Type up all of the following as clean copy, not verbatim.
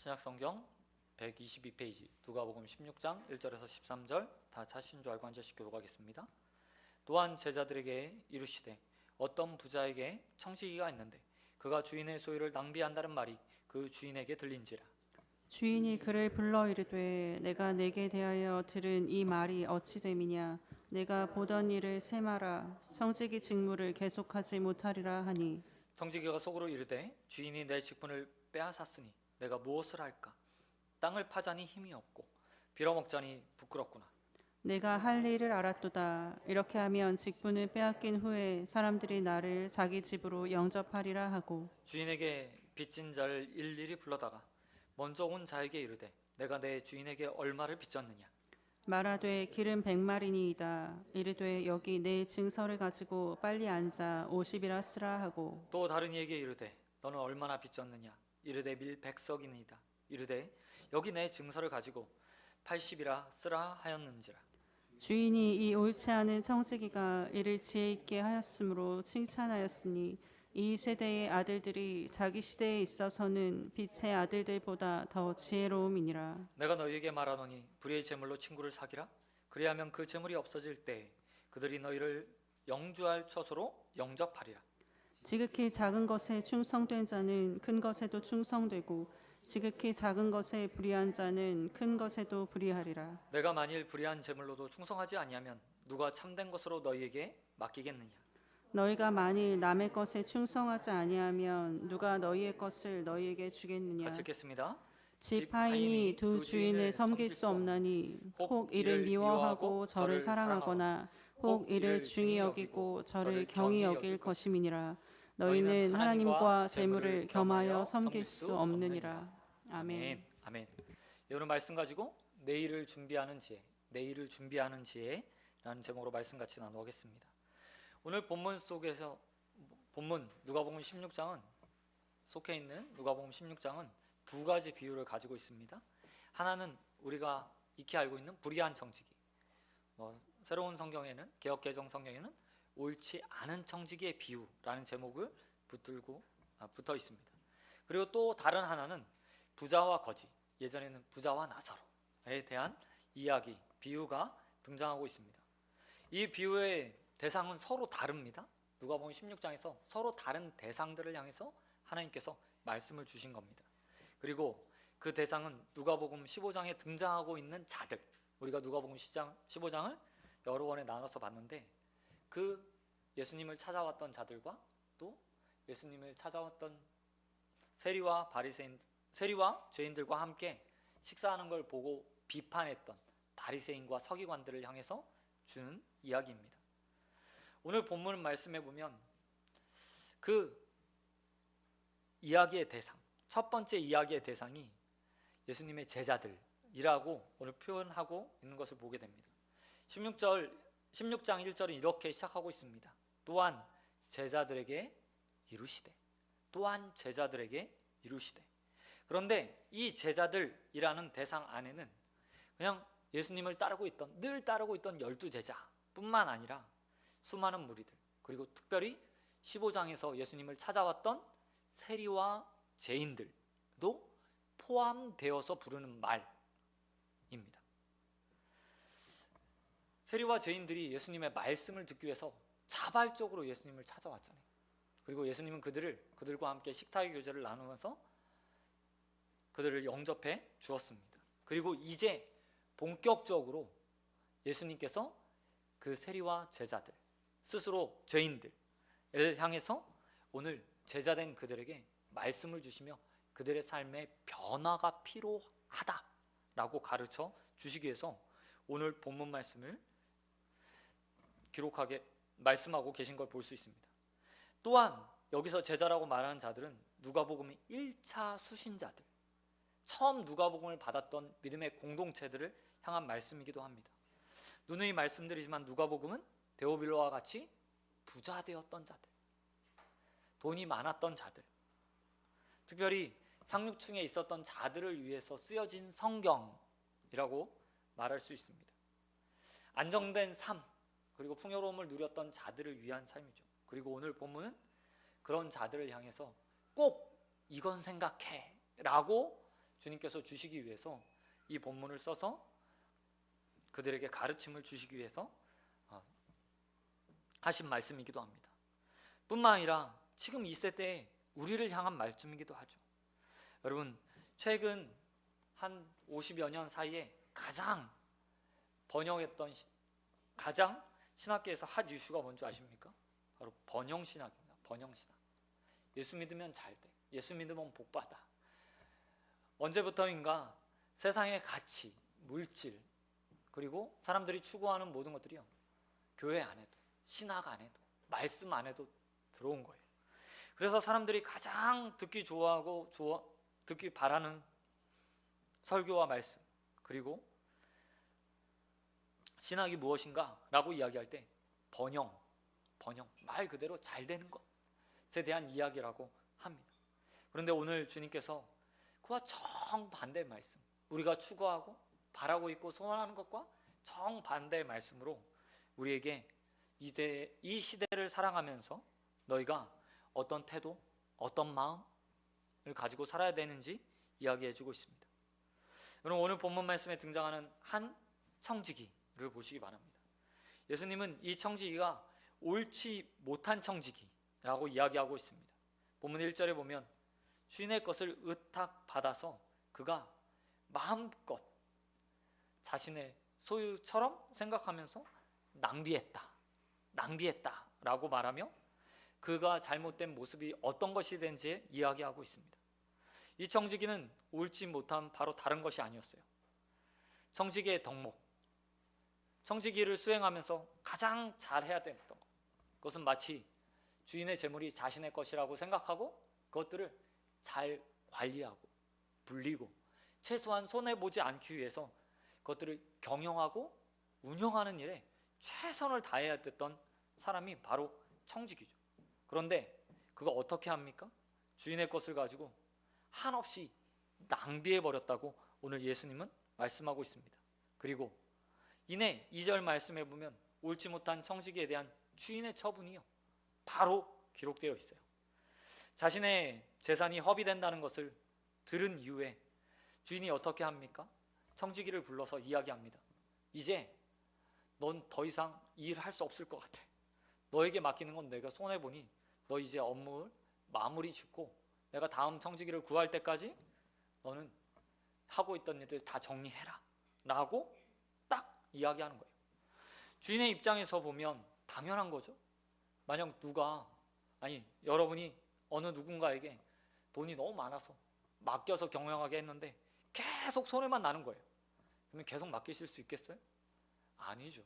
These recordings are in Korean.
신약성경 122페이지 누가복음 16장 1절에서 13절 다 찾으신 줄 알고 한 절씩 교독하겠습니다. 또한 제자들에게 이르시되 어떤 부자에게 청지기가 있는데 그가 주인의 소유를 낭비한다는 말이 그 주인에게 들린지라. 주인이 그를 불러 이르되 내가 내게 대하여 들은 이 말이 어찌 됨이냐. 내가 보던 일을 세마라. 청지기 직무를 계속하지 못하리라 하니 청지기가 속으로 이르되 주인이 내 직분을 빼앗았으니 내가 무엇을 할까? 땅을 파자니 힘이 없고 빌어먹자니 부끄럽구나. 내가 할 일을 알았도다. 이렇게 하면 직분을 빼앗긴 후에 사람들이 나를 자기 집으로 영접하리라 하고 주인에게 빚진 자를 일일이 불러다가 먼저 온 자에게 이르되 내가 내 주인에게 얼마를 빚졌느냐. 말하되 길은 100마리니이다. 이르되 여기 내 증서를 가지고 빨리 앉아 50이라 쓰라 하고 또 다른 이에게 이르되 너는 얼마나 빚졌느냐. 이르되 밀 100석이니이다. 이르되 여기 내 증서를 가지고 80이라 쓰라 하였는지라. 주인이 이 옳지 않은 청지기가 이를 지혜 있게 하였으므로 칭찬하였으니 이 세대의 아들들이 자기 시대에 있어서는 빛의 아들들보다 더 지혜로움이니라. 내가 너희에게 말하노니 불의의 재물로 친구를 사기라. 그리하면 그 재물이 없어질 때 그들이 너희를 영주할 처소로 영접하리라. 지극히 작은 것에 충성된 자는 큰 것에도 충성되고 지극히 작은 것에 불의한 자는 큰 것에도 불의하리라. 내가 만일 불의한 재물로도 충성하지 아니하면 누가 참된 것으로 너희에게 맡기겠느냐. 너희가 만일 남의 것에 충성하지 아니하면 누가 너희의 것을 너희에게 주겠느냐. 같이 읽겠습니다. 지파인이 두 주인을 섬길 수 없나니 혹 이를 미워하고 저를 사랑하거나 혹 이를 중히 여기고 저를 경히 여길 것임이니라. 너희는 하나님과 재물을 겸하여 섬길 수 없느니라. 아멘. 아멘. 오늘 말씀 가지고 내일을 준비하는 지혜, 내일을 준비하는 지혜라는 제목으로 말씀 같이 나누겠습니다. 오늘 본문 속에서 본문 누가복음 16장은 속해 있는 누가복음 16장은 두 가지 비유를 가지고 있습니다. 하나는 우리가 익히 알고 있는 불의한 청지기. 새로운 성경에는 개역개정 성경에는 옳지 않은 청지기의 비유라는 제목을 붙어 있습니다. 그리고 또 다른 하나는 부자와 거지, 예전에는 부자와 나사로에 대한 이야기, 비유가 등장하고 있습니다. 이 비유의 대상은 서로 다릅니다. 누가복음 16장에서 서로 다른 대상들을 향해서 하나님께서 말씀을 주신 겁니다. 그리고 그 대상은 누가복음 15장에 등장하고 있는 자들, 우리가 누가복음 15장을 여러 번에 나눠서 봤는데 그 예수님을 찾아왔던 자들과 또 예수님을 찾아왔던 세리와 죄인들과 함께 식사하는 걸 보고 비판했던 바리새인과 서기관들을 향해서 주는 이야기입니다. 오늘 본문 말씀해 보면 그 이야기의 대상, 첫 번째 이야기의 대상이 예수님의 제자들이라고 오늘 표현하고 있는 것을 보게 됩니다. 16장 1절은 이렇게 시작하고 있습니다. 또한 제자들에게 이르시되, 또한 제자들에게 이르시되. 그런데 이 제자들이라는 대상 안에는 그냥 예수님을 늘 따르고 있던 12제자뿐만 아니라 수많은 무리들, 그리고 특별히 15장에서 예수님을 찾아왔던 세리와 죄인들도 포함되어서 부르는 말입니다. 세리와 죄인들이 예수님의 말씀을 듣기 위해서 자발적으로 예수님을 찾아왔잖아요. 그리고 예수님은 그들과 함께 식탁의 교제를 나누면서 그들을 영접해 주었습니다. 그리고 이제 본격적으로 예수님께서 그 세리와 제자들, 스스로 죄인들을 향해서 오늘 제자된 그들에게 말씀을 주시며 그들의 삶의 변화가 필요하다라고 가르쳐 주시기 위해서 오늘 본문 말씀을 말씀하고 계신 걸 볼 수 있습니다. 또한 여기서 제자라고 말하는 자들은 누가복음의 1차 수신자들, 처음 누가복음을 받았던 믿음의 공동체들을 향한 말씀이기도 합니다. 누누이 말씀드리지만 누가복음은 데오빌로와 같이 부자 되었던 자들, 돈이 많았던 자들, 특별히 상류층에 있었던 자들을 위해서 쓰여진 성경이라고 말할 수 있습니다. 안정된 삶, 그리고 풍요로움을 누렸던 자들을 위한 삶이죠. 그리고 오늘 본문은 그런 자들을 향해서 꼭 이건 생각해 라고 주님께서 주시기 위해서 이 본문을 써서 그들에게 가르침을 주시기 위해서 하신 말씀이기도 합니다. 뿐만 아니라 지금 이 세대에 우리를 향한 말씀이기도 하죠. 여러분, 최근 한 50여 년 사이에 가장 번영했던 가장 신학계에서 핫 이슈가 뭔지 아십니까? 바로 번영신학입니다. 번영신학. 예수 믿으면 잘 돼. 예수 믿으면 복 받아. 언제부터인가 세상의 가치, 물질, 그리고 사람들이 추구하는 모든 것들이요, 교회 안에도, 신학 안에도, 말씀 안에도 들어온 거예요. 그래서 사람들이 가장 듣기 좋아하고 듣기 바라는 설교와 말씀, 그리고 신학이 무엇인가 라고 이야기할 때 번영, 말 그대로 잘 되는 것에 대한 이야기라고 합니다. 그런데 오늘 주님께서 그와 정반대의 말씀, 우리가 추구하고 바라고 있고 소원하는 것과 정반대의 말씀으로 우리에게 이 시대를 사랑하면서 너희가 어떤 태도, 어떤 마음을 가지고 살아야 되는지 이야기해주고 있습니다. 여러분, 오늘 본문 말씀에 등장하는 한 청지기를 보시기 바랍니다. 예수님은 이 청지기가 옳지 못한 청지기라고 이야기하고 있습니다. 본문 1절에 보면 주인의 것을 의탁받아서 그가 마음껏 자신의 소유처럼 생각하면서 낭비했다 라고 말하며 그가 잘못된 모습이 어떤 것이 된지 이야기하고 있습니다. 이 청지기는 옳지 못한 바로 다른 것이 아니었어요. 청지기의 덕목, 청지기를 수행하면서 가장 잘해야 됐던 것, 그것은 마치 주인의 재물이 자신의 것이라고 생각하고 그것들을 잘 관리하고 불리고 최소한 손해보지 않기 위해서 그것들을 경영하고 운영하는 일에 최선을 다해야 됐던 사람이 바로 청지기죠. 그런데 그가 어떻게 합니까? 주인의 것을 가지고 한없이 낭비해버렸다고 오늘 예수님은 말씀하고 있습니다. 그리고 이내 2절 말씀에 보면 옳지 못한 청지기에 대한 주인의 처분이요, 바로 기록되어 있어요. 자신의 재산이 허비된다는 것을 들은 이후에 주인이 어떻게 합니까? 청지기를 불러서 이야기합니다. 이제 넌 더 이상 이 일을 할 수 없을 것 같아. 너에게 맡기는 건 내가 손해보니 너 이제 업무를 마무리 짓고 내가 다음 청지기를 구할 때까지 너는 하고 있던 일을 다 정리해라 라고 딱 이야기하는 거예요. 주인의 입장에서 보면 당연한 거죠. 만약 여러분이 어느 누군가에게 돈이 너무 많아서 맡겨서 경영하게 했는데 계속 손해만 나는 거예요. 그러면 계속 맡기실 수 있겠어요? 아니죠.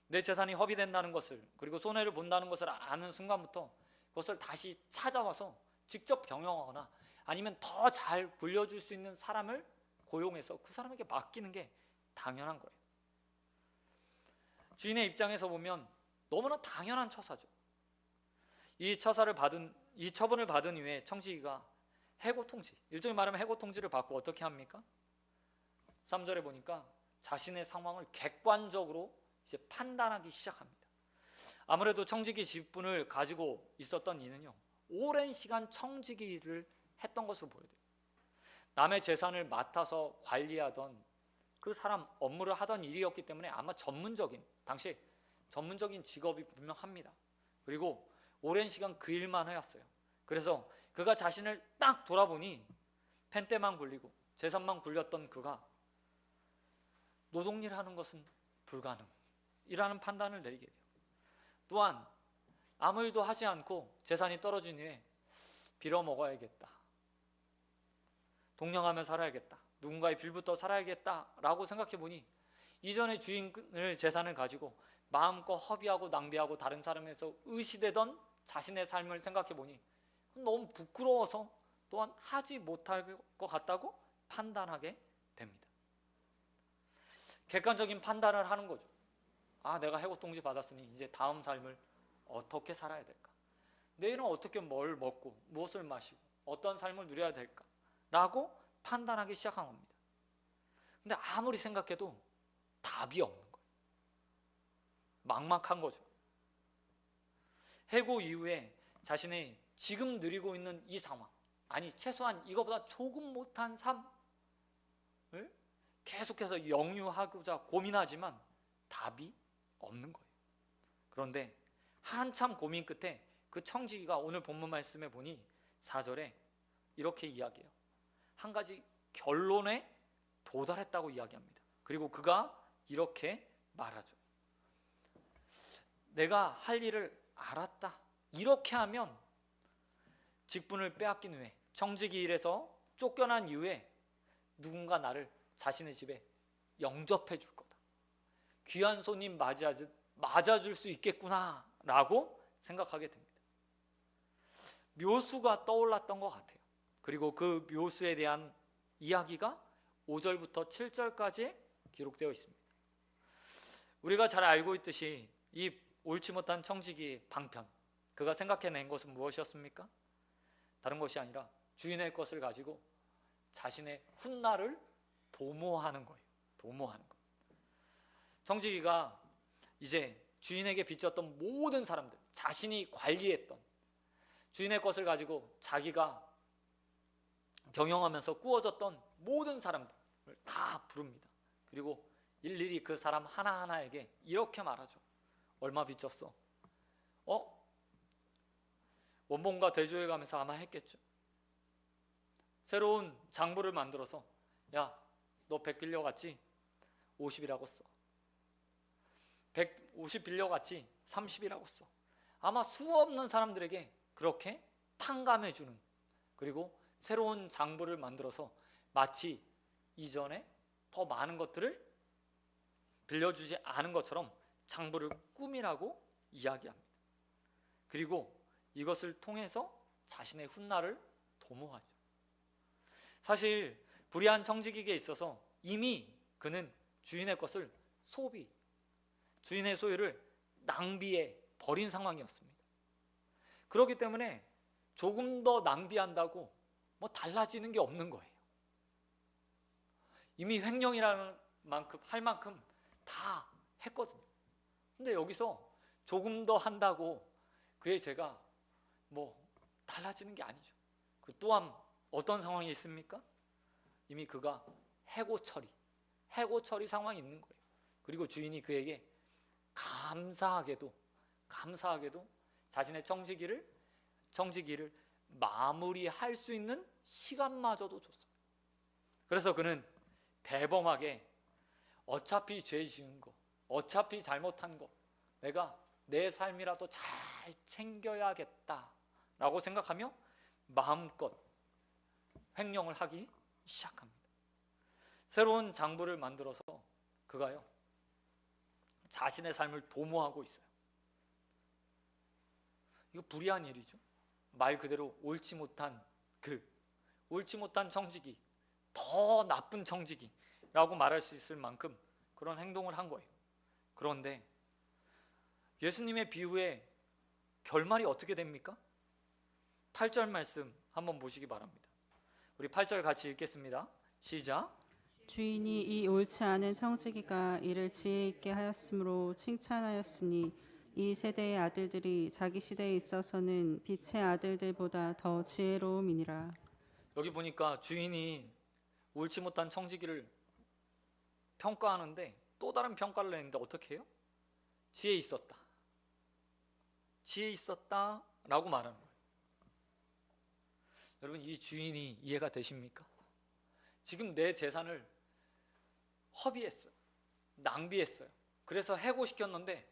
내 재산이 허비된다는 것을, 그리고 손해를 본다는 것을 아는 순간부터 그것을 다시 찾아와서 직접 경영하거나 아니면 더 잘 불려줄 수 있는 사람을 고용해서 그 사람에게 맡기는 게 당연한 거예요. 주인의 입장에서 보면 너무나 당연한 처사죠. 이 처분을 받은 이후에 청지기가 해고통지, 일종의 말하면 해고통지를 받고 어떻게 합니까? 3절에 보니까 자신의 상황을 객관적으로 이제 판단하기 시작합니다. 아무래도 청지기 직분을 가지고 있었던 이는요, 오랜 시간 청지기를 했던 것으로 보여요. 남의 재산을 맡아서 관리하던 그 사람 업무를 하던 일이었기 때문에 아마 당시 전문적인 직업이 분명합니다. 그리고 오랜 시간 그 일만 해왔어요. 그래서 그가 자신을 딱 돌아보니 펜대만 굴리고 재산만 굴렸던 그가 노동일 하는 것은 불가능이라는 판단을 내리게 돼요. 또한 아무 일도 하지 않고 재산이 떨어진 후에 빌어먹어야겠다, 동령하며 살아야겠다, 누군가의 빌부터 살아야겠다라고 생각해보니 이전에 주인을 재산을 가지고 마음껏 허비하고 낭비하고 다른 사람에서 의시되던 자신의 삶을 생각해보니 너무 부끄러워서 또한 하지 못할 것 같다고 판단하게 됩니다. 객관적인 판단을 하는 거죠. 내가 해고통지 받았으니 이제 다음 삶을 어떻게 살아야 될까? 내일은 어떻게 뭘 먹고 무엇을 마시고 어떤 삶을 누려야 될까? 라고 판단하기 시작한 겁니다. 근데 아무리 생각해도 답이 없는 거예요. 막막한 거죠. 해고 이후에 자신의 지금 누리고 있는 이 상황, 최소한 이거보다 조금 못한 삶, 계속해서 영유하고자 고민하지만 답이 없는 거예요. 그런데 한참 고민 끝에 그 청지기가 오늘 본문 말씀에 보니 4절에 이렇게 이야기해요. 한 가지 결론에 도달했다고 이야기합니다. 그리고 그가 이렇게 말하죠. 내가 할 일을 알았다. 이렇게 하면 직분을 빼앗긴 후에, 청지기 일에서 쫓겨난 이후에 누군가 나를 자신의 집에 영접해 줄 거다. 귀한 손님 맞아줄 수 있겠구나 라고 생각하게 됩니다. 묘수가 떠올랐던 것 같아요. 그리고 그 묘수에 대한 이야기가 5절부터 7절까지 기록되어 있습니다. 우리가 잘 알고 있듯이 이 옳지 못한 청지기의 방편, 그가 생각해낸 것은 무엇이었습니까? 다른 것이 아니라 주인의 것을 가지고 자신의 훗날을 도모하는 거예요. 도모하는 거. 청지기가 이제 주인에게 빚졌던 모든 사람들, 자신이 관리했던 주인의 것을 가지고 자기가 경영하면서 꾸어졌던 모든 사람들을 다 부릅니다. 그리고 일일이 그 사람 하나하나에게 이렇게 말하죠. 얼마 빚졌어? 원본가 대조해 가면서 아마 했겠죠. 새로운 장부를 만들어서 야, 너 100 빌려갔지? 50이라고 써. 150 빌려갔지? 30이라고 써. 아마 수없는 사람들에게 그렇게 탕감해주는, 그리고 새로운 장부를 만들어서 마치 이전에 더 많은 것들을 빌려주지 않은 것처럼 장부를 꾸미라고 이야기합니다. 그리고 이것을 통해서 자신의 훗날을 도모하죠. 사실 불의한 청지기에게 있어서 이미 그는 주인의 것을 주인의 소유를 낭비해 버린 상황이었습니다. 그렇기 때문에 조금 더 낭비한다고 뭐 달라지는 게 없는 거예요. 이미 횡령이라는 만큼 할 만큼 다 했거든요. 근데 여기서 조금 더 한다고 그의 죄가 뭐 달라지는 게 아니죠. 그 또한 어떤 상황이 있습니까? 이미 그가 해고 처리 상황이 있는 거예요. 그리고 주인이 그에게 감사하게도 자신의 청지기를 마무리할 수 있는 시간마저도 줬어요. 그래서 그는 대범하게 어차피 죄 지은 거, 어차피 잘못한 거, 내가 내 삶이라도 잘 챙겨야겠다라고 생각하며 마음껏 횡령을 하기 시작합니다. 새로운 장부를 만들어서 그가요 자신의 삶을 도모하고 있어요. 이거 불의한 일이죠. 말 그대로 옳지 못한 청지기, 더 나쁜 청지기라고 말할 수 있을 만큼 그런 행동을 한 거예요. 그런데 예수님의 비유의 결말이 어떻게 됩니까? 8절 말씀 한번 보시기 바랍니다. 우리 8절 같이 읽겠습니다. 시작. 주인이 이 옳지 않은 청지기가 이를 지혜 있게 하였으므로 칭찬하였으니 이 세대의 아들들이 자기 시대에 있어서는 빛의 아들들보다 더 지혜로움이니라. 여기 보니까 주인이 옳지 못한 청지기를 평가하는데 또 다른 평가를 내는데 어떻게 해요? 지혜 있었다라고 말하는 거예요. 여러분, 이 주인이 이해가 되십니까? 지금 내 재산을 허비했어요. 낭비했어요. 그래서 해고시켰는데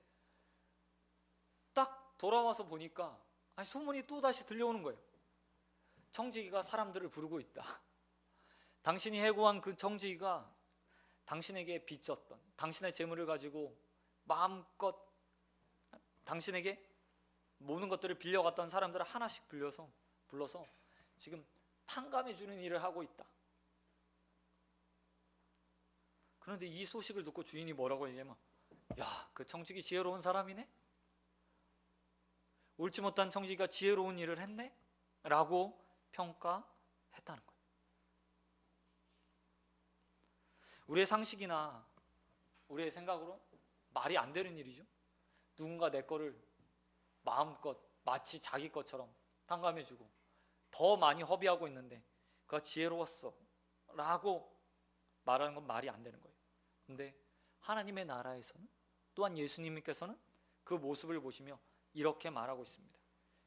딱 돌아와서 보니까 소문이 또다시 들려오는 거예요. 청지기가 사람들을 부르고 있다. 당신이 해고한 그 청지기가 당신에게 빚졌던, 당신의 재물을 가지고 마음껏 당신에게 모든 것들을 빌려갔던 사람들을 하나씩 불러서 지금 탕감해 주는 일을 하고 있다. 그런데 이 소식을 듣고 주인이 뭐라고 얘기하면, 야, 그 청지기 지혜로운 사람이네? 옳지 못한 청지기가 지혜로운 일을 했네? 라고 평가했다는 거예요. 우리의 상식이나 우리의 생각으로 말이 안 되는 일이죠. 누군가 내 거를 마음껏 마치 자기 것처럼 탕감해주고 더 많이 허비하고 있는데 그가 지혜로웠어 라고 말하는 건 말이 안 되는 거예요. 근데 하나님의 나라에서는, 또한 예수님께서는 그 모습을 보시며 이렇게 말하고 있습니다.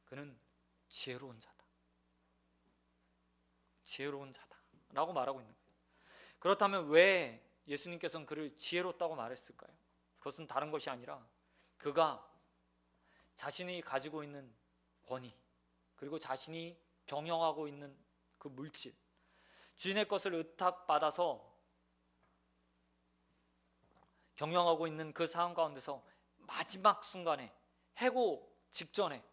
그는 지혜로운 자다. 지혜로운 자다 라고 말하고 있는 거예요. 그렇다면 왜 예수님께서는 그를 지혜롭다고 말했을까요? 그것은 다른 것이 아니라 그가 자신이 가지고 있는 권위, 그리고 자신이 경영하고 있는 그 물질, 주인의 것을 의탁받아서 경영하고 있는 그 상황 가운데서 마지막 순간에, 해고 직전에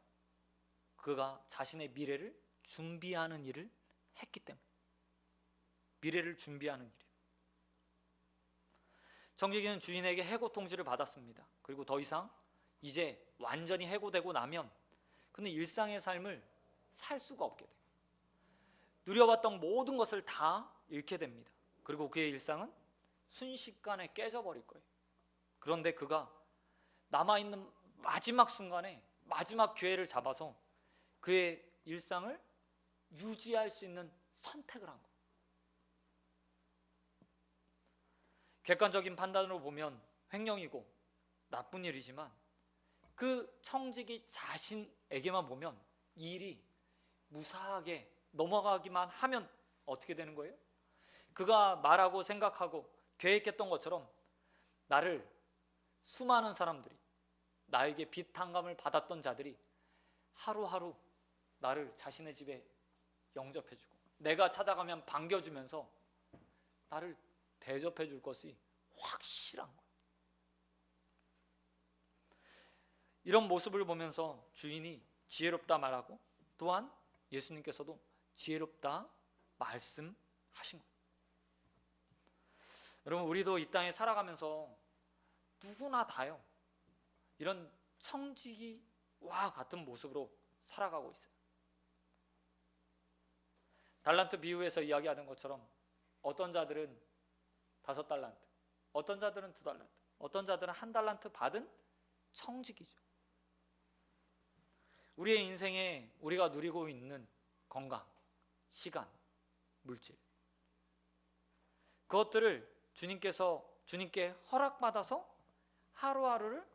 그가 자신의 미래를 준비하는 일을 했기 때문에, 미래를 준비하는 일. 청지기는 주인에게 해고 통지를 받았습니다. 그리고 더 이상 이제 완전히 해고되고 나면 그는 일상의 삶을 살 수가 없게 돼요. 누려봤던 모든 것을 다 잃게 됩니다. 그리고 그의 일상은 순식간에 깨져버릴 거예요. 그런데 그가 남아있는 마지막 순간에 마지막 기회를 잡아서 그의 일상을 유지할 수 있는 선택을 한 거예요. 객관적인 판단으로 보면 횡령이고 나쁜 일이지만 그 청지기 자신에게만 보면 이 일이 무사하게 넘어가기만 하면 어떻게 되는 거예요? 그가 말하고 생각하고 계획했던 것처럼 나를 수많은 사람들이, 나에게 빚 탕감을 받았던 자들이 하루하루 나를 자신의 집에 영접해주고 내가 찾아가면 반겨주면서 나를 대접해 줄 것이 확실한 거예요. 이런 모습을 보면서 주인이 지혜롭다 말하고, 또한 예수님께서도 지혜롭다 말씀하신 거예요. 여러분, 우리도 이 땅에 살아가면서 누구나 다요, 이런 청지기와 같은 모습으로 살아가고 있어요. 달란트 비유에서 이야기하는 것처럼 어떤 자들은 5달란트, 어떤 자들은 2달란트, 어떤 자들은 1달란트 받은 청지기죠. 우리의 인생에 우리가 누리고 있는 건강, 시간, 물질, 그것들을 주님께 허락받아서 하루하루를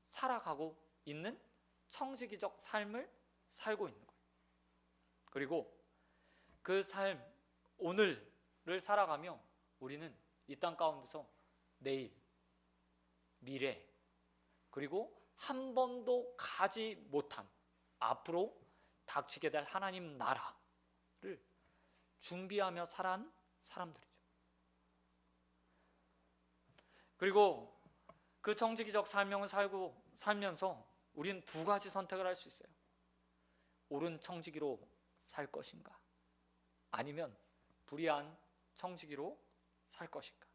살아가고 있는 청지기적 삶을 살고 있는 거예요. 그리고 그 삶, 오늘을 살아가며 우리는 이 땅 가운데서 내일, 미래, 그리고 한 번도 가지 못한 앞으로 닥치게 될 하나님 나라를 준비하며 살아온 사람들이죠. 그리고 그 청지기적 삶을 살면서 우리는 2가지 선택을 할 수 있어요. 옳은 청지기로 살 것인가, 아니면 불의한 청지기로 살 것인가,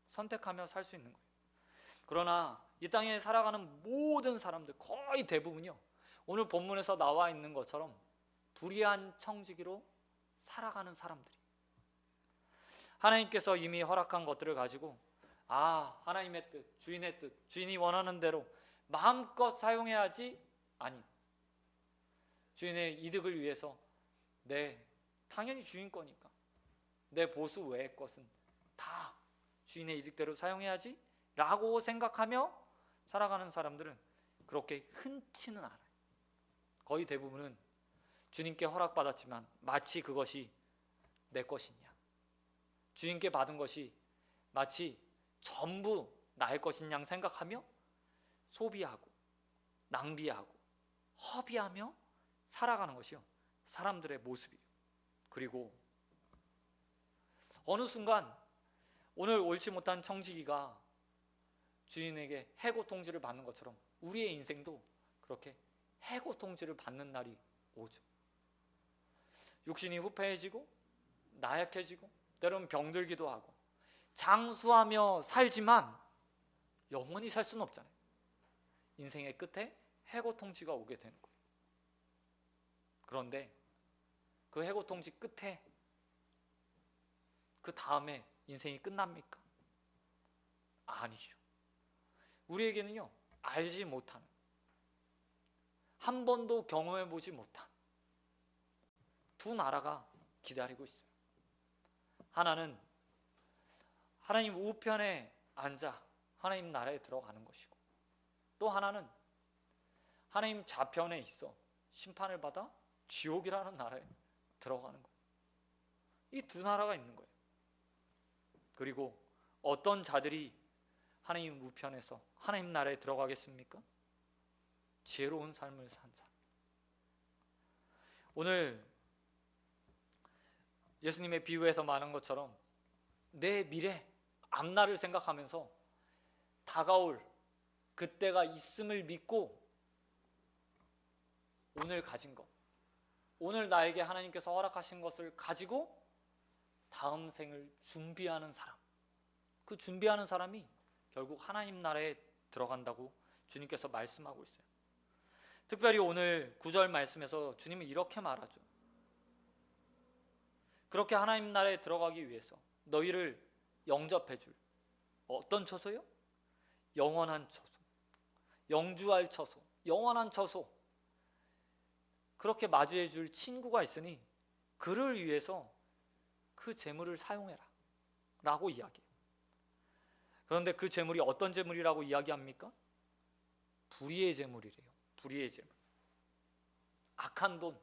선택하며 살 수 있는 거예요. 그러나 이 땅에 살아가는 모든 사람들, 거의 대부분이요, 오늘 본문에서 나와 있는 것처럼 불의한 청지기로 살아가는 사람들이, 하나님께서 이미 허락한 것들을 가지고 하나님의 뜻, 주인의 뜻, 주인이 원하는 대로 마음껏 사용해야지, 아니, 주인의 이득을 위해서 당연히 주인 거니까 내 보수 외의 것은 다 주인의 이득대로 사용해야지 라고 생각하며 살아가는 사람들은 그렇게 흔치는 않아요. 거의 대부분은 주님께 허락받았지만 마치 그것이 내 것이냐, 주인께 받은 것이 마치 전부 나의 것인 양 생각하며 소비하고 낭비하고 허비하며 살아가는 것이요, 사람들의 모습이에요. 그리고 어느 순간 오늘 옳지 못한 청지기가 주인에게 해고 통지를 받는 것처럼 우리의 인생도 그렇게 해고 통지를 받는 날이 오죠. 육신이 후패해지고 나약해지고 때로는 병들기도 하고 장수하며 살지만 영원히 살 수는 없잖아요. 인생의 끝에 해고 통지가 오게 되는 거예요. 그런데 그 해고 통지 끝에 그 다음에 인생이 끝납니까? 아니죠. 우리에게는요, 알지 못하는, 한 번도 경험해보지 못한 2 나라가 기다리고 있어요. 하나는 하나님 우편에 앉아 하나님 나라에 들어가는 것이고, 또 하나는 하나님 좌편에 있어 심판을 받아 지옥이라는 나라에 들어가는 거예요. 이 두 나라가 있는 거예요. 그리고 어떤 자들이 하나님 우편에서 하나님 나라에 들어가겠습니까? 지혜로운 삶을 산 자. 오늘 예수님의 비유에서 말한 것처럼 내 미래, 앞날을 생각하면서 다가올 그때가 있음을 믿고 오늘 가진 것, 오늘 나에게 하나님께서 허락하신 것을 가지고 다음 생을 준비하는 사람, 그 준비하는 사람이 결국 하나님 나라에 들어간다고 주님께서 말씀하고 있어요. 특별히 오늘 9절 말씀에서 주님은 이렇게 말하죠. 그렇게 하나님 나라에 들어가기 위해서 너희를 영접해 줄 어떤 처소요? 영원한 처소, 영주할 처소, 영원한 처소, 그렇게 맞이해 줄 친구가 있으니 그를 위해서 그 재물을 사용해라 라고 이야기해요. 그런데 그 재물이 어떤 재물이라고 이야기합니까? 불의의 재물이래요. 불의의 재물. 악한 돈,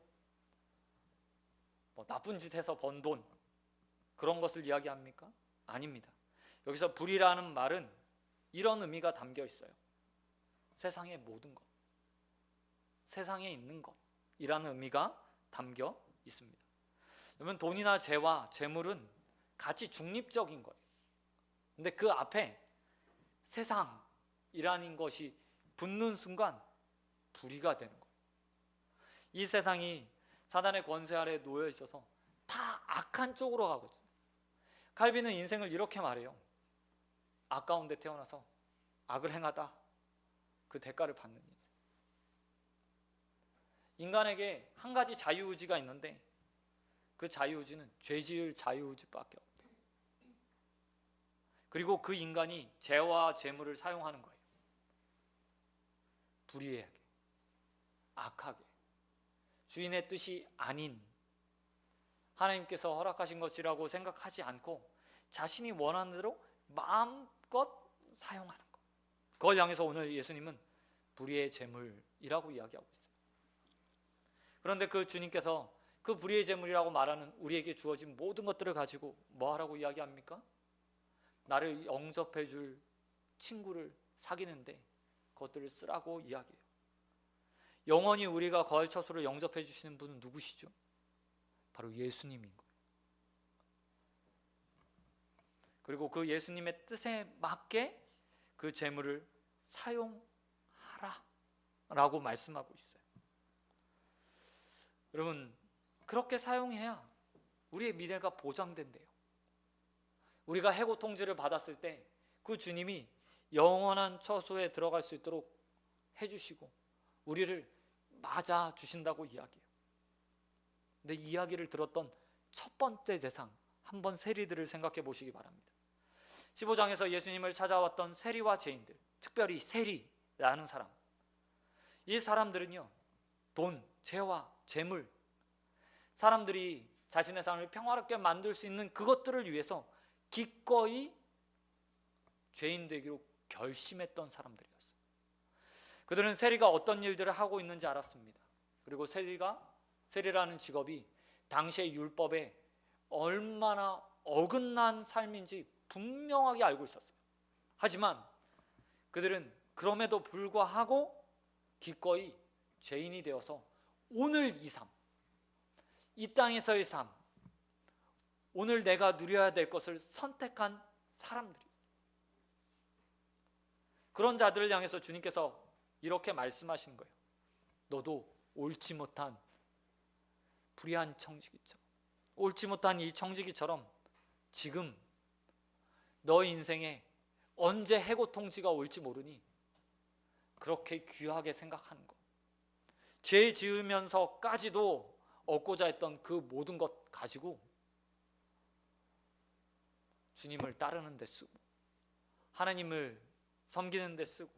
나쁜 짓 해서 번 돈, 그런 것을 이야기합니까? 아닙니다. 여기서 불의라는 말은 이런 의미가 담겨 있어요. 세상의 모든 것, 세상에 있는 것이라는 의미가 담겨 있습니다. 그러면 돈이나 재와 재물은 같이 중립적인 거예요. 근데 그 앞에 세상이라는 것이 붙는 순간 불의가 되는 거예요. 이 세상이 사단의 권세 아래 놓여 있어서 다 악한 쪽으로 가거든요. 칼빈은 인생을 이렇게 말해요. 악 가운데 태어나서 악을 행하다 그 대가를 받는 인생. 인간에게 한 가지 자유의지가 있는데 그 자유의지는 죄 지을 자유의지밖에 없다. 그리고 그 인간이 재와 재물을 사용하는 거예요. 불의하게, 악하게, 주인의 뜻이 아닌 하나님께서 허락하신 것이라고 생각하지 않고 자신이 원하는 대로 마음껏 사용하는 것, 그걸 향해서 오늘 예수님은 불의의 재물이라고 이야기하고 있어요. 그런데 그 주님께서 그 불의의 재물이라고 말하는 우리에게 주어진 모든 것들을 가지고 뭐하라고 이야기합니까? 나를 영접해 줄 친구를 사귀는데 그것들을 쓰라고 이야기해요. 영원히 우리가 거할 처소를 영접해 주시는 분은 누구시죠? 바로 예수님인 거예요. 그리고 그 예수님의 뜻에 맞게 그 재물을 사용하라 라고 말씀하고 있어요. 여러분, 그렇게 사용해야 우리의 미래가 보장된대요. 우리가 해고 통지를 받았을 때 그 주님이 영원한 처소에 들어갈 수 있도록 해주시고 우리를 맞아 주신다고 이야기해요. 근데 이 이야기를 들었던 첫 번째 대상, 한번 세리들을 생각해 보시기 바랍니다. 15장에서 예수님을 찾아왔던 세리와 죄인들, 특별히 세리라는 사람, 이 사람들은요, 돈, 재와 재물, 사람들이 자신의 삶을 평화롭게 만들 수 있는 그것들을 위해서 기꺼이 죄인 되기로 결심했던 사람들이었어요. 그들은 세리가 어떤 일들을 하고 있는지 알았습니다. 그리고 세리라는 직업이 당시의 율법에 얼마나 어긋난 삶인지 분명하게 알고 있었어요. 하지만 그들은 그럼에도 불구하고 기꺼이 죄인이 되어서 오늘 이 삶, 이 땅에서의 삶, 오늘 내가 누려야 될 것을 선택한 사람들이에요. 그런 자들을 향해서 주님께서 이렇게 말씀하시는 거예요. 너도 옳지 못한 불의한 청지기처럼, 옳지 못한 이 청지기처럼 지금 너 인생에 언제 해고 통지가 올지 모르니 그렇게 귀하게 생각하는 것, 죄 지으면서까지도 얻고자 했던 그 모든 것 가지고 주님을 따르는 데 쓰고 하나님을 섬기는 데 쓰고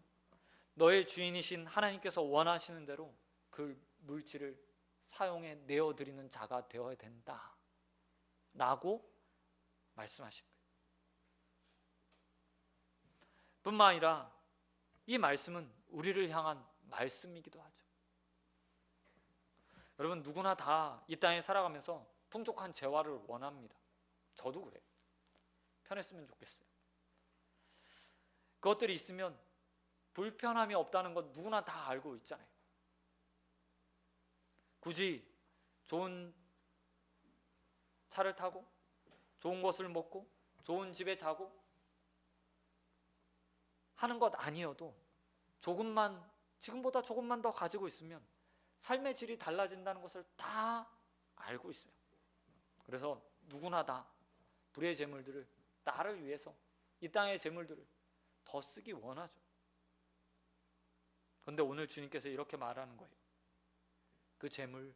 너의 주인이신 하나님께서 원하시는 대로 그 물질을 사용해 내어드리는 자가 되어야 된다 라고 말씀하시는 거예요. 뿐만 아니라 이 말씀은 우리를 향한 말씀이기도 하죠. 여러분, 누구나 다 이 땅에 살아가면서 풍족한 재화를 원합니다. 저도 그래요. 편했으면 좋겠어요. 그것들이 있으면 불편함이 없다는 건 누구나 다 알고 있잖아요. 굳이 좋은 차를 타고 좋은 것을 먹고 좋은 집에 자고 하는 것 아니어도 지금보다 조금만 더 가지고 있으면 삶의 질이 달라진다는 것을 다 알고 있어요. 그래서 누구나 다 불의 재물들을, 나를 위해서 이 땅의 재물들을 더 쓰기 원하죠. 그런데 오늘 주님께서 이렇게 말하는 거예요. 그 재물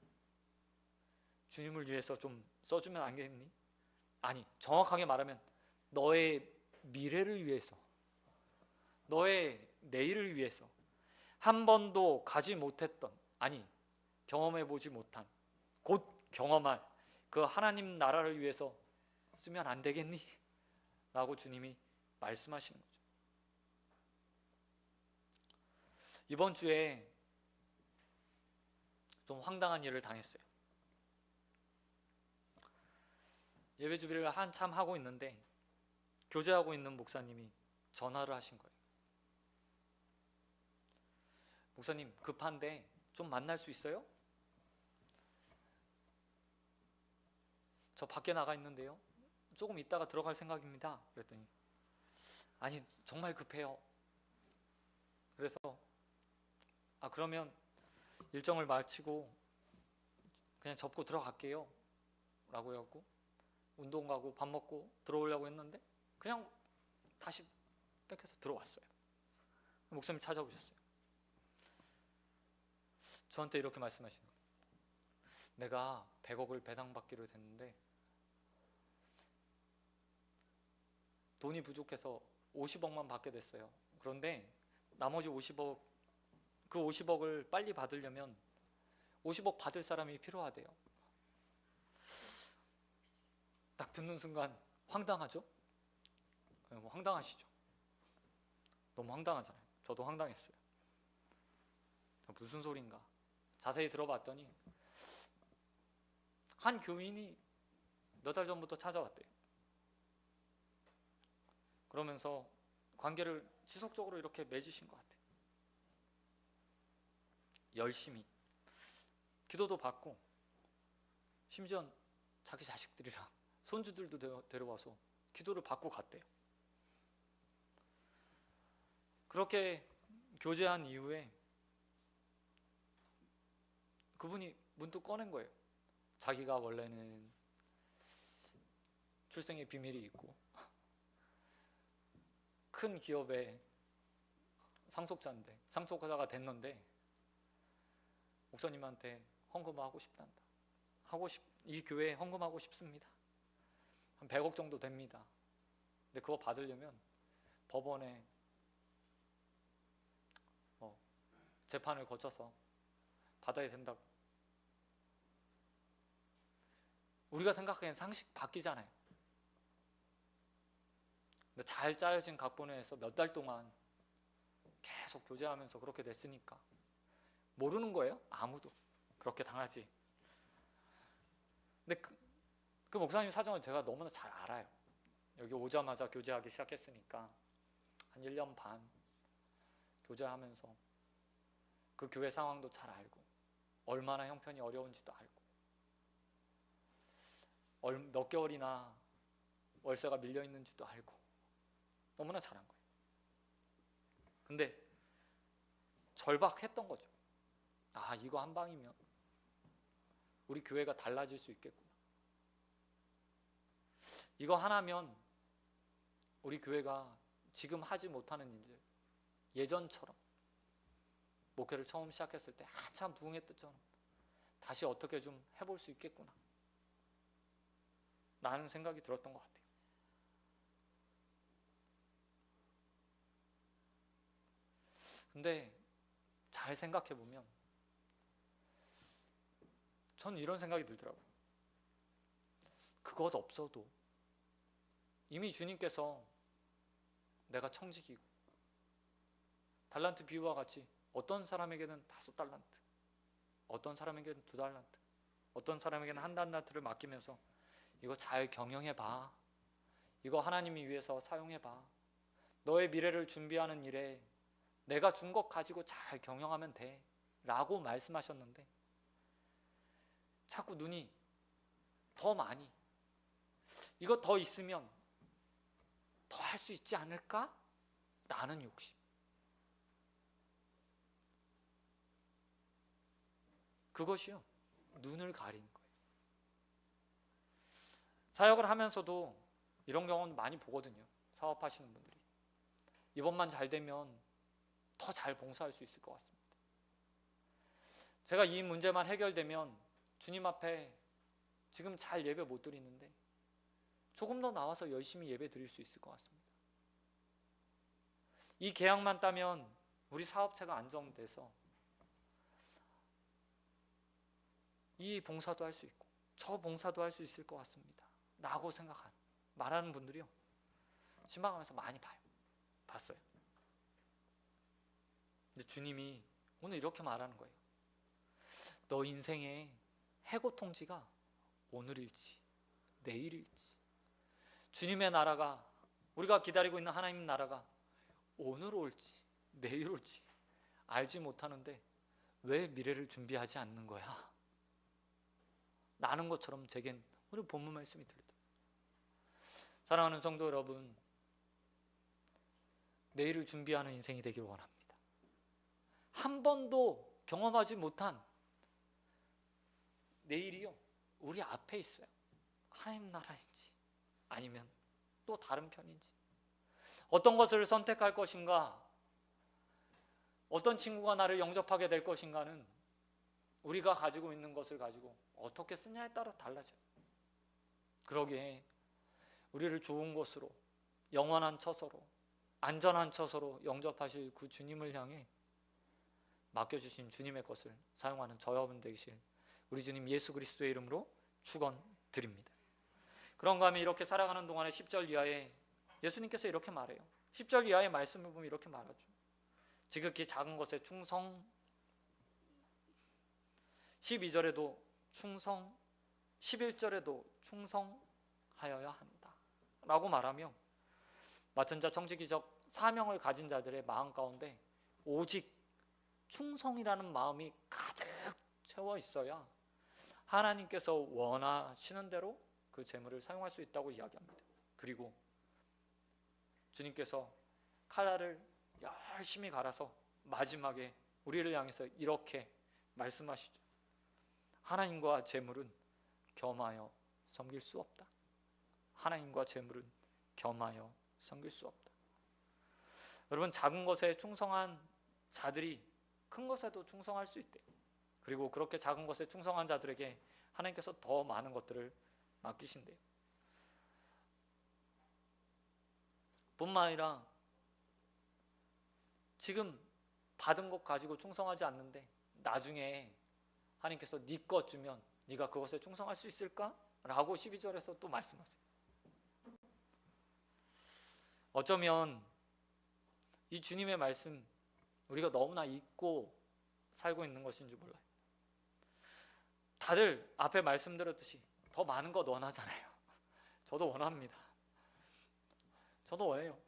주님을 위해서 좀 써주면 안 되겠니? 아니, 정확하게 말하면 너의 미래를 위해서, 너의 내일을 위해서 한 번도 가지 못했던, 아니 경험해보지 못한, 곧 경험할 그 하나님 나라를 위해서 쓰면 안 되겠니? 라고 주님이 말씀하시는 거죠. 이번 주에 좀 황당한 일을 당했어요. 예배 준비를 한참 하고 있는데 교제하고 있는 목사님이 전화를 하신 거예요. 목사님, 급한데 좀 만날 수 있어요? 저 밖에 나가 있는데요. 조금 있다가 들어갈 생각입니다. 그랬더니 아니, 정말 급해요. 그래서 그러면 일정을 마치고 그냥 접고 들어갈게요 라고 해갖고 운동 가고 밥 먹고 들어오려고 했는데 그냥 다시 뺏겨서 들어왔어요. 목사님 찾아오셨어요. 저한테 이렇게 말씀하시는 거예요. 내가 100억을 배당받기로 됐는데 돈이 부족해서 50억만 받게 됐어요. 그런데 나머지 50억, 그 50억을 빨리 받으려면 50억 받을 사람이 필요하대요. 딱 듣는 순간 황당하죠? 황당하시죠? 너무 황당하잖아요. 저도 황당했어요. 무슨 소린가? 자세히 들어봤더니 한 교인이 몇 달 전부터 찾아왔대요. 그러면서 관계를 지속적으로 이렇게 맺으신 것 같아요. 열심히 기도도 받고 심지어 자기 자식들이랑 손주들도 데려와서 기도를 받고 갔대요. 그렇게 교제한 이후에 그분이 문득 꺼낸 거예요. 자기가 원래는 출생의 비밀이 있고 큰 기업의 상속자가 됐는데 목사님한테 헌금하고 싶단다. 이 교회에 헌금하고 싶습니다. 한 100억 정도 됩니다. 근데 그거 받으려면 법원에 재판을 거쳐서 받아야 된다고. 우리가 생각하기엔 상식 바뀌잖아요. 근데 잘 짜여진 각본에서 몇 달 동안 계속 교제하면서 그렇게 됐으니까 모르는 거예요. 아무도 그렇게 당하지. 근데 그 목사님 사정을 제가 너무나 잘 알아요. 여기 오자마자 교제하기 시작했으니까 한 1년 반 교제하면서 그 교회 상황도 잘 알고 얼마나 형편이 어려운지도 알고 몇 개월이나 월세가 밀려 있는지도 알고 너무나 잘한 거예요. 근데 절박했던 거죠. 이거 한 방이면 우리 교회가 달라질 수 있겠구나. 이거 하나면 우리 교회가 지금 하지 못하는 일들, 예전처럼 목회를 처음 시작했을 때 한참 부흥했던 다시 어떻게 좀 해볼 수 있겠구나 라는 생각이 들었던 것 같아요. 근데 잘 생각해 보면 전 이런 생각이 들더라고요. 그것 없어도 이미 주님께서 내가 청직이고 달란트 비유와 같이 어떤 사람에게는 5달란트, 어떤 사람에게는 2달란트, 어떤 사람에게는 1달란트를 맡기면서 이거 잘 경영해봐, 이거 하나님이 위해서 사용해봐, 너의 미래를 준비하는 일에 내가 준 것 가지고 잘 경영하면 돼 라고 말씀하셨는데, 자꾸 눈이 더 많이, 이거 더 있으면 더 할 수 있지 않을까? 라는 욕심. 그것이요, 눈을 가리는 거예요. 사역을 하면서도 이런 경우는 많이 보거든요. 사업하시는 분들이 이번만 잘 되면 더 잘 봉사할 수 있을 것 같습니다. 제가 이 문제만 해결되면 주님 앞에 지금 잘 예배 못 드리는데 조금 더 나와서 열심히 예배 드릴 수 있을 것 같습니다. 이 계약만 따면 우리 사업체가 안정돼서 이 봉사도 할 수 있고 저 봉사도 할 수 있을 것 같습니다 라고 말하는 분들이요, 신방하면서 많이 봤어요. 근데 주님이 오늘 이렇게 말하는 거예요. 너 인생의 해고통지가 오늘일지 내일일지, 주님의 나라가, 우리가 기다리고 있는 하나님 나라가 오늘 올지 내일 올지 알지 못하는데 왜 미래를 준비하지 않는 거야? 라는 것처럼 제겐 오늘 본문 말씀이 들리다. 사랑하는 성도 여러분, 내일을 준비하는 인생이 되길 원합니다. 한 번도 경험하지 못한 내일이요, 우리 앞에 있어요. 하나님 나라인지 아니면 또 다른 편인지, 어떤 것을 선택할 것인가, 어떤 친구가 나를 영접하게 될 것인가는 우리가 가지고 있는 것을 가지고 어떻게 쓰냐에 따라 달라져요. 그러기에 우리를 좋은 곳으로, 영원한 처소로, 안전한 처소로 영접하실 그 주님을 향해 맡겨주신 주님의 것을 사용하는 저 여러분 되실 우리 주님 예수 그리스도의 이름으로 축원드립니다. 그런가 하면 이렇게 살아가는 동안에 10절 이하에 예수님께서 이렇게 말해요. 10절 이하의 말씀을 보면 이렇게 말하죠. 지극히 작은 것에 충성, 12절에도 충성, 11절에도 충성하여야 한다 라고 말하며, 맡은 자 청지기적 사명을 가진 자들의 마음 가운데 오직 충성이라는 마음이 가득 채워 있어야 하나님께서 원하시는 대로 그 재물을 사용할 수 있다고 이야기합니다. 그리고 주님께서 칼날을 열심히 갈아서 마지막에 우리를 향해서 이렇게 말씀하시죠. 하나님과 재물은 겸하여 섬길 수 없다. 하나님과 재물은 겸하여 섬길 수 없다. 여러분, 작은 것에 충성한 자들이 큰 것에도 충성할 수 있대요. 그리고 그렇게 작은 것에 충성한 자들에게 하나님께서 더 많은 것들을 맡기신대요. 뿐만 아니라 지금 받은 것 가지고 충성하지 않는데 나중에 하나님께서 네 것 주면 네가 그것에 충성할 수 있을까? 라고 12절에서 또 말씀하세요. 어쩌면 이 주님의 말씀 우리가 너무나 잊고 살고 있는 것인지 몰라요. 다들 앞에 말씀드렸듯이 더 많은 것 원하잖아요. 저도 원합니다. 저도 원해요.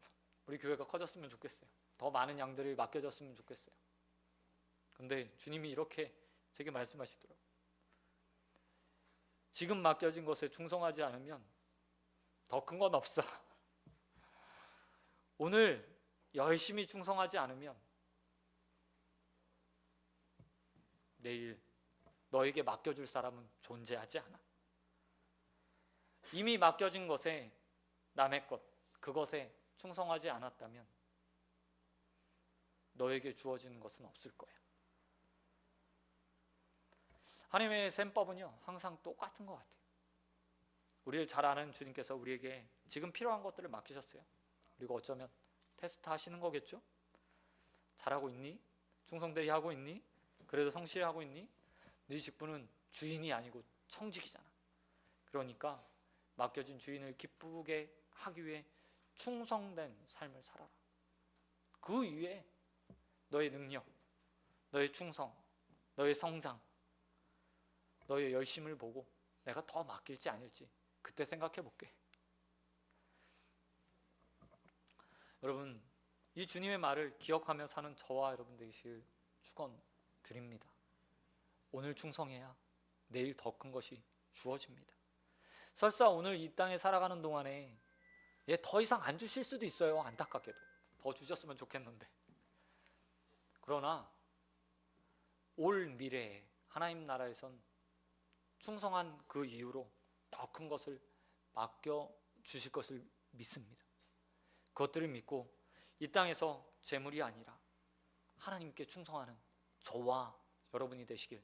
우리 교회가 커졌으면 좋겠어요. 더 많은 양들이 맡겨졌으면 좋겠어요. 근데 주님이 이렇게 제게 말씀하시더라고요. 지금 맡겨진 것에 충성하지 않으면 더 큰 건 없어. 오늘 열심히 충성하지 않으면 내일 너에게 맡겨줄 사람은 존재하지 않아. 이미 맡겨진 것에, 남의 것, 그것에 충성하지 않았다면 너에게 주어지는 것은 없을 거야. 하나님의 셈법은요 항상 똑같은 것 같아요. 우리를 잘 아는 주님께서 우리에게 지금 필요한 것들을 맡기셨어요. 그리고 어쩌면 테스트 하시는 거겠죠. 잘하고 있니? 충성되게 하고 있니? 그래도 성실히 하고 있니? 네 직분은 주인이 아니고 청직이잖아. 그러니까 맡겨진 주인을 기쁘게 하기 위해 충성된 삶을 살아라. 그 위에 너의 능력, 너의 충성, 너의 성장, 너의 열심을 보고 내가 더 맡길지 아닐지 그때 생각해 볼게. 여러분, 이 주님의 말을 기억하며 사는 저와 여러분 되시길 축원드립니다. 오늘 충성해야 내일 더 큰 것이 주어집니다. 설사 오늘 이 땅에 살아가는 동안에 더 이상 안 주실 수도 있어요. 안타깝게도 더 주셨으면 좋겠는데. 그러나 올 미래에 하나님 나라에선 충성한 그 이후로 더 큰 것을 맡겨 주실 것을 믿습니다. 그것들을 믿고 이 땅에서 재물이 아니라 하나님께 충성하는 저와 여러분이 되시길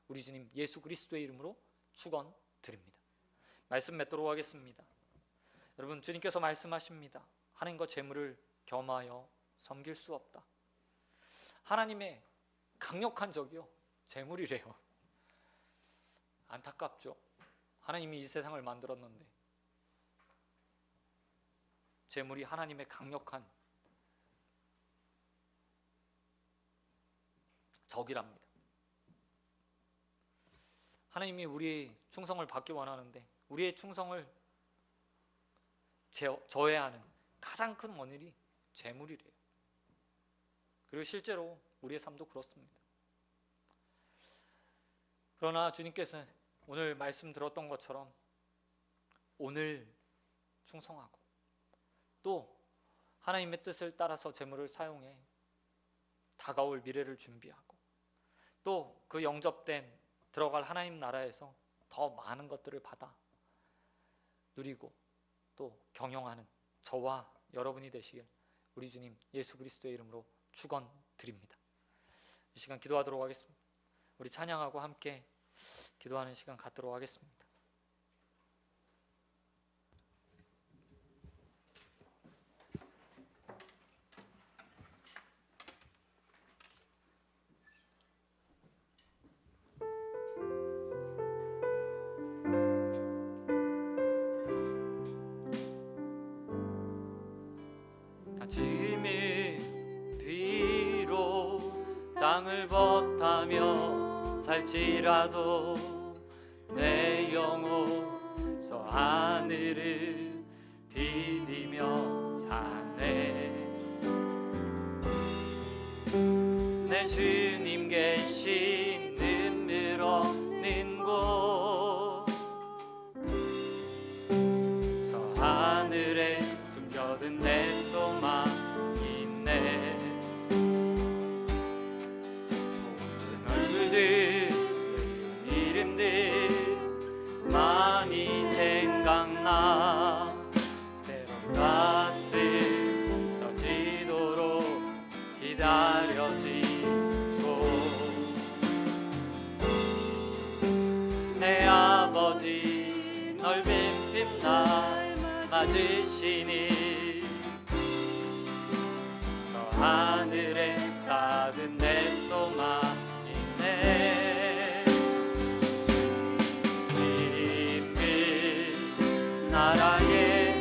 우리 주님 예수 그리스도의 이름으로 축원드립니다. 말씀 맺도록 하겠습니다. 여러분, 주님께서 말씀하십니다. 하나님과 재물을 겸하여 섬길 수 없다. 하나님의 강력한 적이요, 재물이래요. 안타깝죠. 하나님이 이 세상을 만들었는데 재물이 하나님의 강력한 적이랍니다. 하나님이 우리의 충성을 받기 원하는데 우리의 충성을 저해하는 가장 큰 원인이 재물이래요. 그리고 실제로 우리의 삶도 그렇습니다. 그러나 주님께서 오늘 말씀 들었던 것처럼 오늘 충성하고 또 하나님의 뜻을 따라서 재물을 사용해 다가올 미래를 준비하고 또 그 영접된 들어갈 하나님 나라에서 더 많은 것들을 받아 누리고 또 경영하는 저와 여러분이 되시길 우리 주님 예수 그리스도의 이름으로 축원드립니다. 이 시간 기도하도록 하겠습니다. 우리 찬양하고 함께 기도하는 시간 갖도록 하겠습니다. 짐이 비로 땅을 버타며 살지라도 내 영혼 저 하늘을 디디며 사네. 내 주님 계신 눈물 없는 곳 저 하늘에 숨겨둔 내 소망 있네. 모든 얼굴들 이름들 많이 생각나. 때론 가슴 터지도록 기다려지고 내 아버지 넓은 빛날 맞으시니 저 하늘에 쌓은 내 소망 있네. 주님을 나라에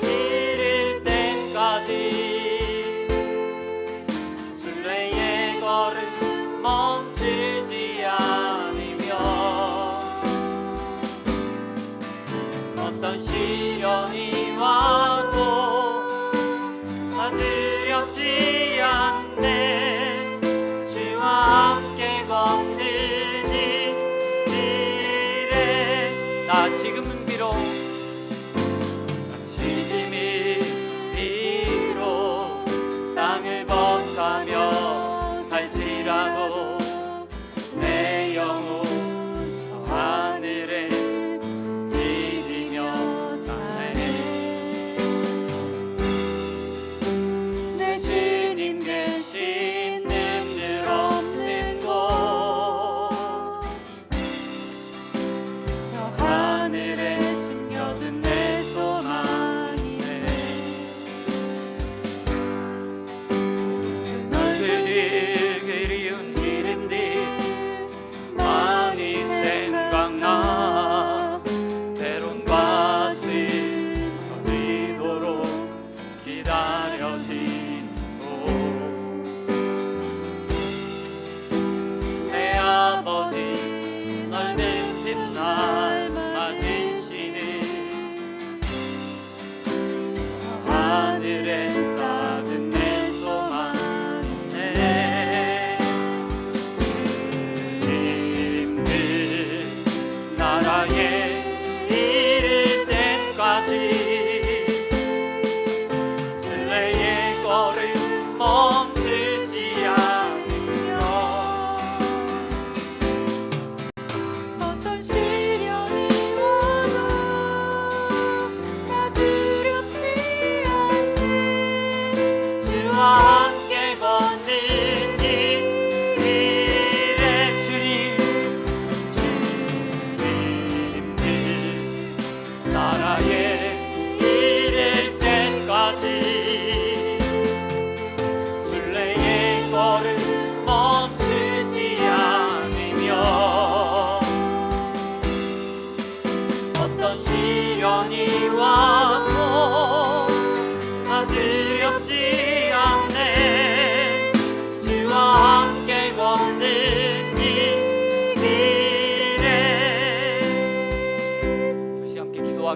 이를 때까지 순례의 걸음 멈추지 않으며 어떤 시련이 와도 두렵지 않네.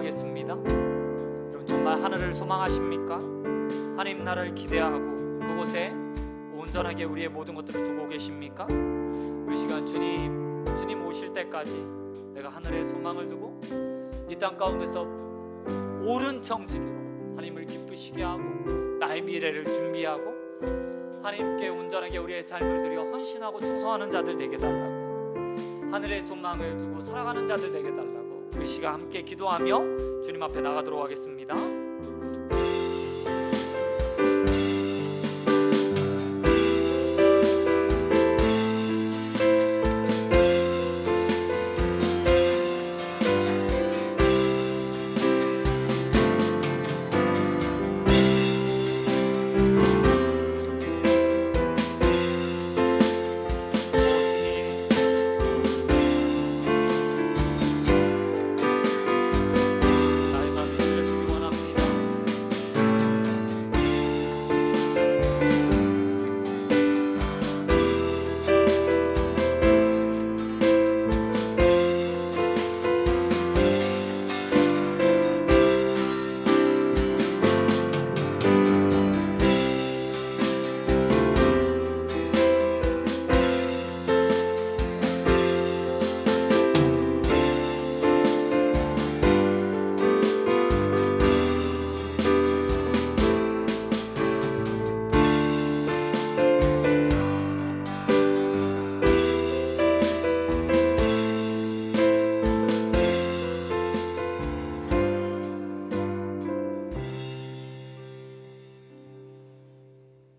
기도하겠습니다. 여러분 정말 하늘을 소망하십니까? 하나님 나라를 기대하고 그곳에 온전하게 우리의 모든 것들을 두고 계십니까? 이 시간 주님 오실 때까지 내가 하늘에 소망을 두고 이 땅 가운데서 옳은 청지기로 하나님을 기쁘시게 하고 나의 미래를 준비하고 하나님께 온전하게 우리의 삶을 드려 헌신하고 충성하는 자들 되게 달라고, 하늘의 소망을 두고 살아가는 자들 되게 달라고 우리 시간 함께 기도하며 주님 앞에 나가도록 하겠습니다.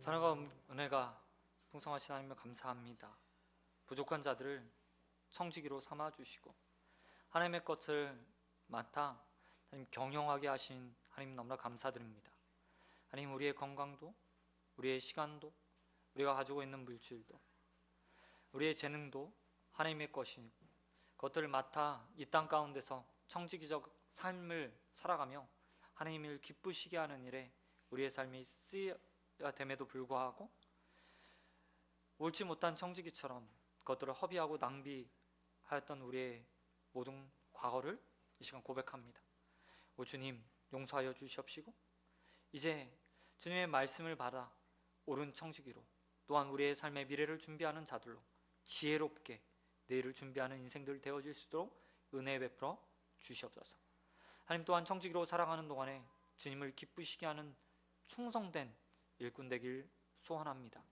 사랑과 은혜가 풍성하신 하나님을 감사합니다. 부족한 자들을 청지기로 삼아주시고 하나님의 것을 맡아 하나님 경영하게 하신 하나님 너무나 감사드립니다. 하나님 우리의 건강도, 우리의 시간도, 우리가 가지고 있는 물질도, 우리의 재능도 하나님의 것이고 그것들을 맡아 이 땅 가운데서 청지기적 삶을 살아가며 하나님을 기쁘시게 하는 일에 우리의 삶이 쓰여야 됨에도 불구하고 옳지 못한 청지기처럼 그것들을 허비하고 낭비하였던 우리의 모든 과거를 이 시간 고백합니다. 오 주님 용서하여 주시옵시고 이제 주님의 말씀을 받아 옳은 청지기로 또한 우리의 삶의 미래를 준비하는 자들로 지혜롭게 내일을 준비하는 인생들 되어질 수 있도록 은혜 베풀어 주시옵소서. 하나님 또한 청지기로 살아가는 동안에 주님을 기쁘시게 하는 충성된 일꾼 되길 소원합니다.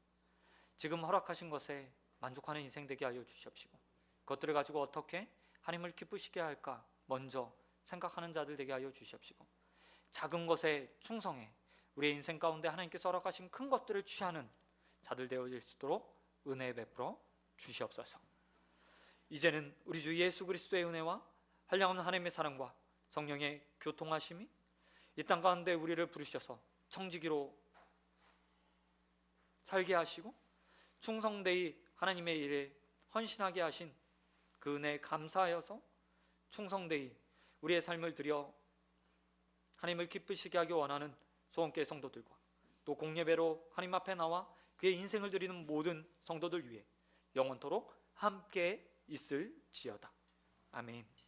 지금 허락하신 것에 만족하는 인생 되게 하여 주시옵시고 그것들을 가지고 어떻게 하나님을 기쁘시게 할까 먼저 생각하는 자들 되게 하여 주시옵시고 작은 것에 충성해 우리의 인생 가운데 하나님께서 허락하신 큰 것들을 취하는 자들 되어질 수 있도록 은혜 베풀어 주시옵소서. 이제는 우리 주 예수 그리스도의 은혜와 한량없는 하나님의 사랑과 성령의 교통하심이 이 땅 가운데 우리를 부르셔서 청지기로 살게 하시고 충성되이 하나님의 일에 헌신하게 하신 그 은혜에 감사하여서 충성되이 우리의 삶을 드려 하나님을 기쁘시게 하기 원하는 소원교회 성도들과 또 공예배로 하나님 앞에 나와 그의 인생을 드리는 모든 성도들 위해 영원토록 함께 있을지어다. 아멘.